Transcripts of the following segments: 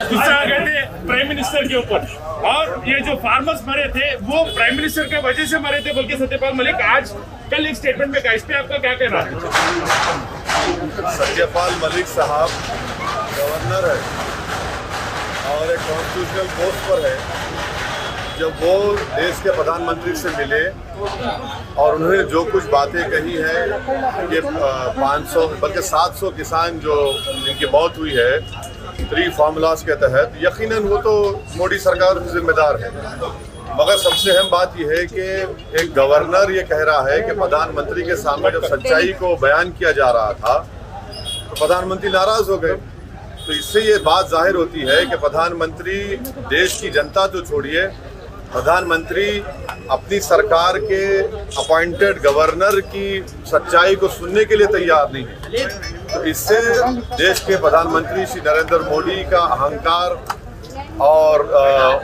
गुस्सा आ गए थे प्राइम मिनिस्टर के ऊपर, और ये जो फार्मर्स मरे थे वो प्राइम मिनिस्टर के वजह से मरे थे, बल्कि सत्यपाल मलिक आज कल एक स्टेटमेंट में कहा। इस पे आपका क्या कहना है? सत्यपाल मलिक साहब गवर्नर है और एक कॉन्स्टिट्यूशनल पोस्ट पर है। जब वो देश के प्रधानमंत्री से मिले और उन्होंने जो कुछ बातें कही है, ये 500 बल्कि 700 किसान जो जिनकी मौत हुई है 3 फार्मूलाज के तहत, यकीनन वो तो मोदी सरकार की जिम्मेदार है। मगर सबसे अहम बात यह है कि एक गवर्नर ये कह रहा है कि प्रधानमंत्री के सामने जब सच्चाई को बयान किया जा रहा था तो प्रधानमंत्री नाराज हो गए। तो इससे ये बात जाहिर होती है कि प्रधानमंत्री देश की जनता तो छोड़िए, प्रधानमंत्री अपनी सरकार के अपॉइंटेड गवर्नर की सच्चाई को सुनने के लिए तैयार नहीं है। तो इससे देश के प्रधानमंत्री श्री नरेंद्र मोदी का अहंकार और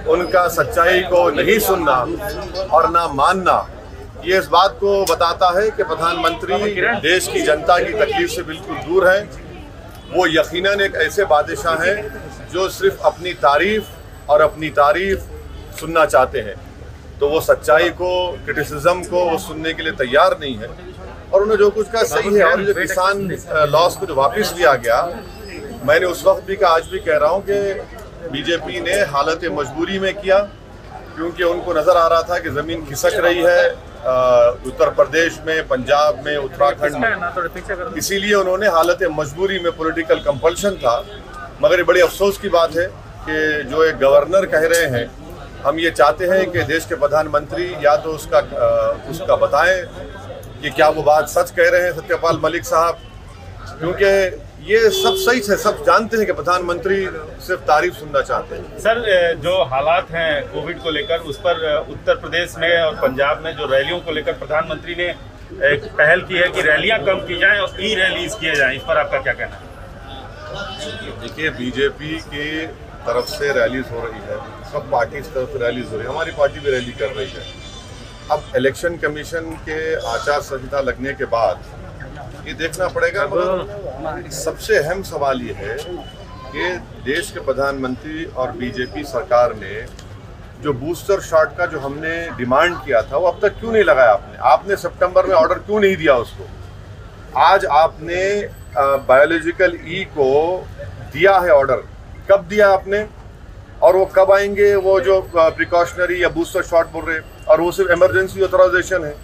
उनका सच्चाई को नहीं सुनना और ना मानना, ये इस बात को बताता है कि प्रधानमंत्री देश की जनता की तकलीफ से बिल्कुल दूर है। वो यकीनन एक ऐसे बादशाह हैं जो सिर्फ अपनी तारीफ और अपनी तारीफ सुनना चाहते हैं। तो वो सच्चाई को, क्रिटिसिज्म को वो सुनने के लिए तैयार नहीं है। और उन्होंने जो कुछ कहा सही है। और जो किसान लॉस को जो वापस लिया गया, मैंने उस वक्त भी कहा, आज भी कह रहा हूँ कि बीजेपी ने हालत मजबूरी में किया, क्योंकि उनको नज़र आ रहा था कि ज़मीन खिसक रही है उत्तर प्रदेश में, पंजाब में, उत्तराखंड में। इसीलिए उन्होंने हालत मजबूरी में, पॉलिटिकल कंपल्शन था। मगर ये बड़ी अफसोस की बात है कि जो एक गवर्नर कह रहे हैं, हम ये चाहते हैं कि देश के प्रधानमंत्री या तो उसका बताएं कि क्या वो बात सच कह रहे हैं सत्यपाल मलिक साहब, क्योंकि ये सब सही है, सब जानते हैं कि प्रधानमंत्री सिर्फ तारीफ सुनना चाहते हैं। सर, जो हालात हैं कोविड को लेकर, उस पर उत्तर प्रदेश में और पंजाब में जो रैलियों को लेकर प्रधानमंत्री ने एक पहल की है कि रैलियां कम की जाएं और ई रैलीज किए जाएं, इस पर आपका क्या कहना है? देखिए, बीजेपी की तरफ से रैलीज हो रही है, सब पार्टी की तरफ से रैलीज हो रही है, हमारी पार्टी भी रैली कर रही है। अब इलेक्शन कमीशन के आचार संहिता लगने के बाद ये देखना पड़ेगा। मगर सबसे अहम सवाल ये है कि देश के प्रधानमंत्री और बीजेपी सरकार ने जो बूस्टर शॉट का जो हमने डिमांड किया था, वो अब तक क्यों नहीं लगाया? आपने सितंबर में ऑर्डर क्यों नहीं दिया उसको? आज आपने बायोलॉजिकल ई को दिया है ऑर्डर, कब दिया आपने? और वो कब आएंगे वो जो प्रिकॉशनरी या बूस्टर शॉट बोल रहे हैं? और वो सिर्फ इमरजेंसी ऑथराइजेशन है।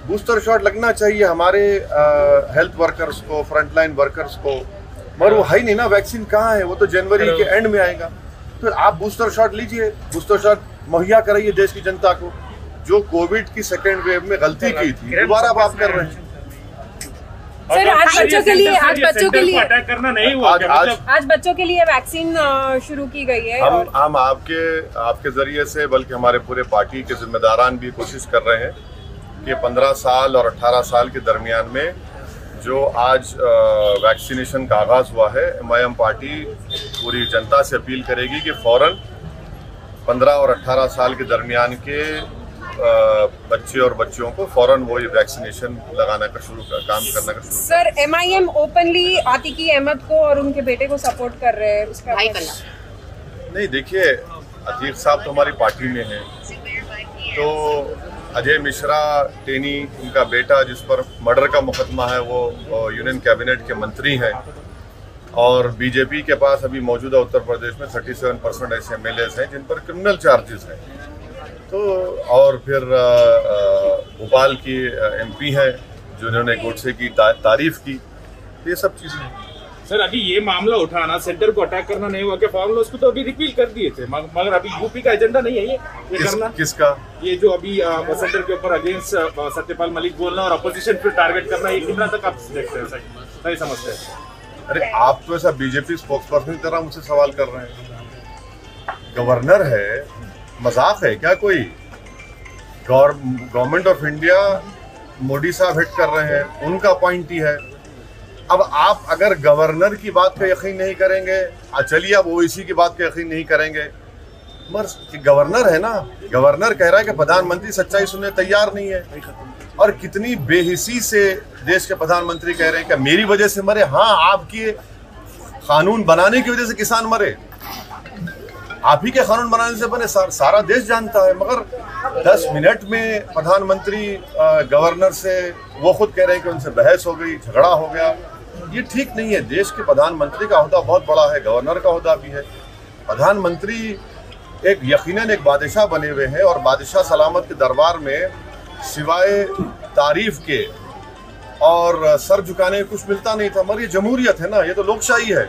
बूस्टर शॉट लगना चाहिए हमारे हेल्थ वर्कर्स को, फ्रंटलाइन वर्कर्स को, मगर वो है ही नहीं ना। वैक्सीन कहाँ है? वो तो जनवरी के एंड में आएगा। तो आप बूस्टर शॉट लीजिए, बूस्टर शॉट मुहैया कराइए देश की जनता को। जो कोविड की सेकेंड वेव में गलती की थी, दोबारा आप कर रहे हैं। सर, आज बच्चों के लिए अटैक करना नहीं हुआ। आज बच्चों के लिए वैक्सीन शुरू की गई है। हम आपके जरिए से, बल्कि हमारे पूरे पार्टी के जिम्मेदारान भी कोशिश कर रहे हैं कि 15 साल और 18 साल के दरमियान में जो आज वैक्सीनेशन का आगाज़ हुआ है, एमआईएम पार्टी पूरी जनता से अपील करेगी कि फ़ौरन 15 और 18 साल के दरमियान के बच्चे और बच्चियों को फ़ौरन वो ये वैक्सीनेशन लगाना का काम करना का शुरू। सर, एमआईएम ओपनली आतिकी अहमद को और उनके बेटे को सपोर्ट कर रहे हैं, उसका नहीं। देखिए, अतीक साहब तो हमारी पार्टी में हैं, तो अजय मिश्रा टेनी, उनका बेटा जिस पर मर्डर का मुकदमा है, वो यूनियन कैबिनेट के मंत्री हैं। और बीजेपी के पास अभी मौजूदा उत्तर प्रदेश में 37% ऐसे एमएलएज हैं जिन पर क्रिमिनल चार्जेस हैं। तो और फिर भोपाल की एमपी हैं जिन्होंने गोडसे की तारीफ की। ये सब चीज़ें हैं। सर, अभी ये मामला उठाना, सेंटर को अटैक करना नहीं हुआ, क्या फॉर्मूला उसको तो अभी रिपील कर दिए थे, मगर अभी यूपी का एजेंडा नहीं है ये करना। किसका? ये जो अभी सेंटर के ऊपर अगेंस्ट सत्यपाल मलिक बोलना और अपोजिशन पे टारगेट करना, ये कितना तक आप देखते हैं, सही समझते हैं? अरे, आप तो ऐसा बीजेपी स्पोक्सपर्सन की तरह मुझसे सवाल कर रहे हैं। गवर्नर है, मजाक है क्या कोई? गवर्नमेंट ऑफ इंडिया मोदी साहब हिट कर रहे हैं, उनका अपॉइंटी है। अब आप अगर गवर्नर की बात पे यकीन नहीं करेंगे, चलिए अब ओवैसी की बात पे यकीन नहीं करेंगे, मगर गवर्नर है ना, गवर्नर कह रहा है कि प्रधानमंत्री सच्चाई सुनने तैयार नहीं है। और कितनी बेहिसी से देश के प्रधानमंत्री कह रहे हैं कि मेरी वजह से मरे। हाँ, आपकी कानून बनाने की वजह से किसान मरे। आप ही के कानून बनाने से बने, सारा देश जानता है। मगर 10 मिनट में प्रधानमंत्री गवर्नर से, वो खुद कह रहे हैं कि उनसे बहस हो गई, झगड़ा हो गया, ये ठीक नहीं है। देश के प्रधानमंत्री का ओहदा बहुत बड़ा है, गवर्नर का ओहदा भी है। प्रधानमंत्री एक यकीनन एक बादशाह बने हुए हैं और बादशाह सलामत के दरबार में सिवाय तारीफ के और सर झुकाने कुछ मिलता नहीं था। मगर ये जमहूरियत है ना, ये तो लोकशाही है।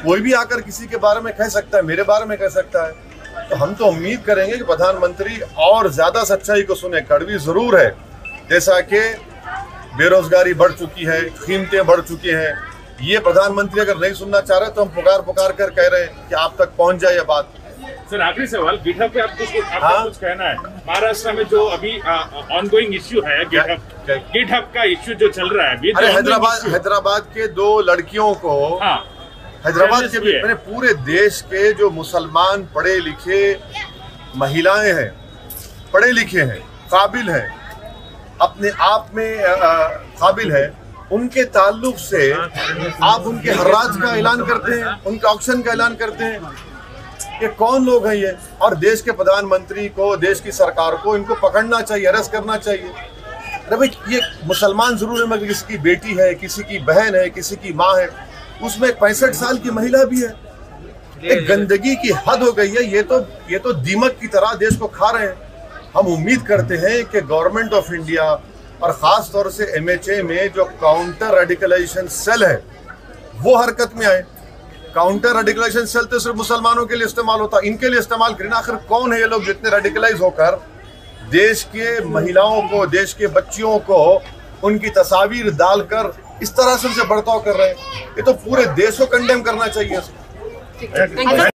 कोई भी आकर किसी के बारे में कह सकता है, मेरे बारे में कह सकता है। तो हम तो उम्मीद करेंगे कि प्रधानमंत्री और ज्यादा सच्चाई को सुने। कड़वी जरूर है, जैसा कि बेरोजगारी बढ़ चुकी है, कीमतें बढ़ चुकी हैं। ये प्रधानमंत्री अगर नहीं सुनना चाह रहे तो हम पुकार कर कह रहे हैं कि आप तक पहुंच जाए ये बात। सर आखिरी सवाल, गिटहब पे आपको कुछ कहना है? महाराष्ट्र में जो अभी ऑनगोइंग इश्यू है गिटहब का इश्यू जो चल रहा है अभी, अरे हैदराबाद के 2 लड़कियों को, हैदराबाद के मैंने पूरे देश के जो मुसलमान पढ़े लिखे महिलाएं हैं, पढ़े लिखे हैं, काबिल हैं, अपने आप में काबिल है, उनके ताल्लुक से आप उनके हर्राज का ऐलान करते हैं, उनके ऑक्शन का ऐलान करते हैं। ये कौन लोग हैं ये? और देश के प्रधानमंत्री को, देश की सरकार को इनको पकड़ना चाहिए, अरेस्ट करना चाहिए। अरे भाई, ये मुसलमान जरूर है मगर किसी की बेटी है, किसी की बहन है, किसी की माँ है, उसमें एक 65 साल की महिला भी है। एक गंदगी की हद हो गई है। ये तो दीमक की तरह देश को खा रहे हैं। हम उम्मीद करते हैं कि गवर्नमेंट ऑफ इंडिया और खास तौर से MHA में जो काउंटर रेडिकलाइजेशन सेल है वो हरकत में आए। काउंटर रेडिकलाइजेशन सेल तो सिर्फ मुसलमानों के लिए इस्तेमाल होता, इनके लिए इस्तेमाल करें। आखिर कौन है ये लोग जितने रेडिकलाइज होकर देश के महिलाओं को, देश के बच्चियों को उनकी तस्वीर डालकर इस तरह से उनसे बर्ताव कर रहे हैं? ये तो पूरे देश को कंडेम करना चाहिए।